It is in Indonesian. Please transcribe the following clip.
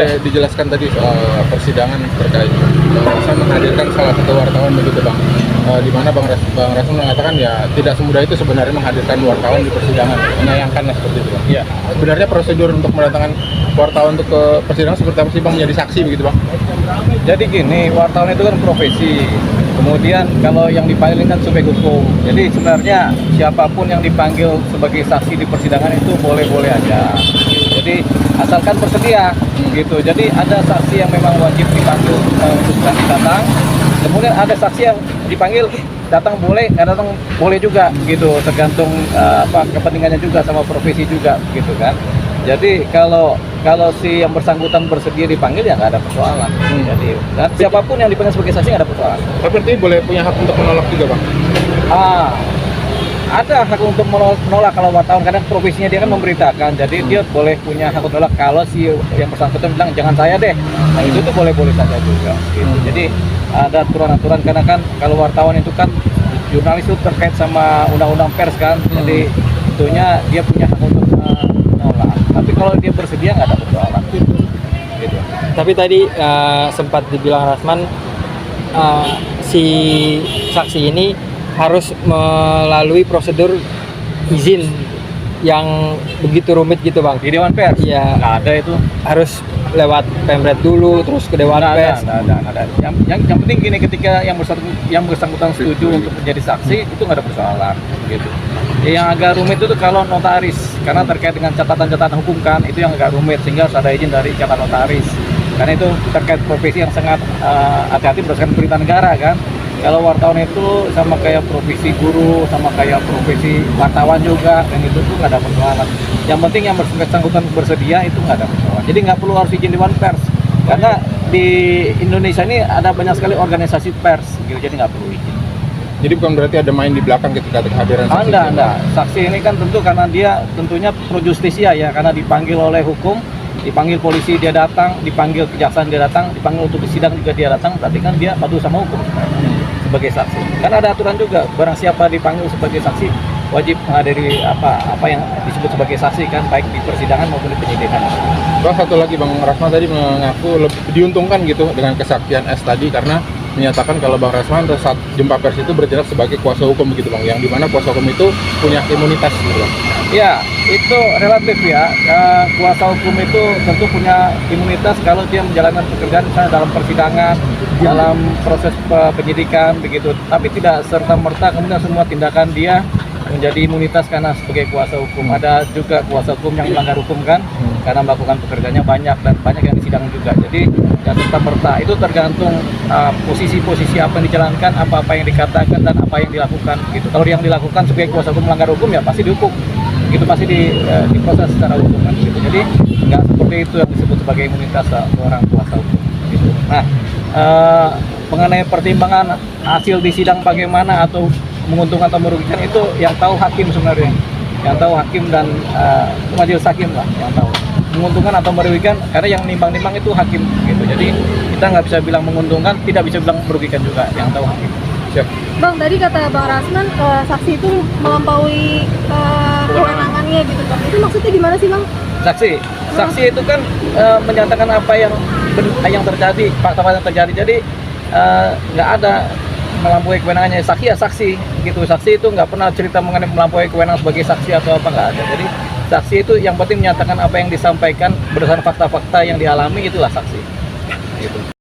boleh dijelaskan tadi soal persidangan terkait saya menghadirkan salah satu wartawan begitu Bang. Di mana Bang Rasman mengatakan ya tidak semudah itu sebenarnya menghadirkan wartawan di persidangan, menyayangkannya seperti itu Bang. Iya. Sebenarnya prosedur untuk mendatangkan wartawan untuk ke persidangan seperti apa sih Bang, menjadi saksi begitu Bang? Jadi gini, wartawan itu kan profesi. Kemudian kalau yang dipanggil kan subjek hukum. Jadi sebenarnya siapapun yang dipanggil sebagai saksi di persidangan itu boleh-boleh aja. Jadi asalkan bersedia gitu. Jadi ada saksi yang memang wajib dipanggil untuk datang. Kemudian ada saksi yang dipanggil datang boleh, nggak datang boleh juga gitu. Tergantung kepentingannya juga sama profesi juga gitu kan. Jadi kalau si yang bersangkutan bersedia dipanggil ya nggak ada persoalan. Jadi dan siapapun yang dipanggil sebagai saksi nggak ada persoalan. Tapi berarti boleh punya hak untuk menolak juga Bang? Ada hak untuk menolak kalau wartawan, kadang profesinya dia kan memberitakan, jadi dia boleh punya hak untuk menolak kalau si yang bersangkutan bilang jangan saya deh. Nah itu tuh boleh-boleh saja juga. Gitu. Jadi ada aturan-aturan karena kan kalau wartawan itu kan jurnalis itu terkait sama undang-undang pers kan, jadi tentunya dia punya hak untuk menolak. Tapi kalau dia bersedia nggak ada persoalan. Gitu. Tapi tadi sempat dibilang Rasman si saksi ini harus melalui prosedur izin yang begitu rumit gitu Bang. Di Dewan Pers? Iya. Nggak ada itu. Harus lewat Pemret dulu, terus ke Dewan Pers. Nggak ada. Yang penting gini, ketika yang bersangkutan setuju untuk menjadi saksi itu nggak ada persoalan. Gitu. Yang agak rumit itu kalau notaris, karena terkait dengan catatan-catatan hukum kan, itu yang agak rumit sehingga harus ada izin dari catatan notaris. Karena itu terkait profesi yang sangat hati-hati berdasarkan perintah negara kan. Kalau wartawan itu sama kayak profesi guru, sama kayak profesi wartawan juga, dan itu tuh nggak ada persoalan. Yang penting yang bersangkutan bersedia itu nggak ada persoalan. Jadi nggak perlu harus izin Dewan Pers, karena di Indonesia ini ada banyak sekali organisasi pers, gitu, jadi nggak perlu izin. Jadi bukan berarti ada main di belakang ketika kehadiran saksi? Anda. Saksi ini kan tentu karena dia tentunya pro justisia ya, karena dipanggil oleh hukum, dipanggil polisi dia datang, dipanggil kejaksaan dia datang, dipanggil untuk sidang juga dia datang, berarti kan dia patuh sama hukum sebagai saksi. Karena ada aturan juga, barang siapa dipanggil sebagai saksi wajib menghadiri apa yang disebut sebagai saksi kan, baik di persidangan maupun di penyidikan. Bang, satu lagi Bang Rasman tadi mengaku lebih diuntungkan gitu dengan kesaksian S tadi karena menyatakan kalau Bang Rasman saat jumpa pers itu bertindak sebagai kuasa hukum begitu Bang, yang dimana kuasa hukum itu punya imunitas gitu Bang. Ya, itu relatif ya. Kuasa hukum itu tentu punya imunitas kalau dia menjalankan pekerjaan misalnya dalam persidangan, dalam proses penyidikan begitu. Tapi tidak serta-merta kemudian semua tindakan dia menjadi imunitas karena sebagai kuasa hukum. Ada juga kuasa hukum yang melanggar hukum kan, karena melakukan pekerjaannya banyak dan banyak yang disidang juga. Jadi ya serta-merta itu tergantung posisi-posisi apa yang dijalankan, apa-apa yang dikatakan dan apa yang dilakukan gitu. Kalau yang dilakukan sebagai kuasa hukum melanggar hukum ya pasti dihukum. Itu pasti diproses secara hukum kan gitu. Jadi nggak seperti itu yang disebut sebagai imunitas seorang kuasa hukum gitu. Nah, mengenai pertimbangan hasil di sidang bagaimana atau menguntungkan atau merugikan itu yang tahu hakim sebenarnya, yang tahu hakim dan majelis hakim lah yang tahu menguntungkan atau merugikan, karena yang nimbang-nimbang itu hakim gitu. Jadi kita nggak bisa bilang menguntungkan, tidak bisa bilang merugikan juga, yang tahu hakim. Siap. Bang, tadi kata Bang Rasman saksi itu melampaui kewenangannya gitu Bang. Itu maksudnya gimana sih Bang? Saksi itu kan menyatakan apa yang terjadi, fakta-fakta yang terjadi. Jadi nggak ada melampaui kewenangannya. Saksi ya saksi gitu. Saksi itu nggak pernah cerita mengenai melampaui kewenangan sebagai saksi atau apa, nggak ada. Jadi saksi itu yang penting menyatakan apa yang disampaikan berdasarkan fakta-fakta yang dialami, itulah saksi gitu.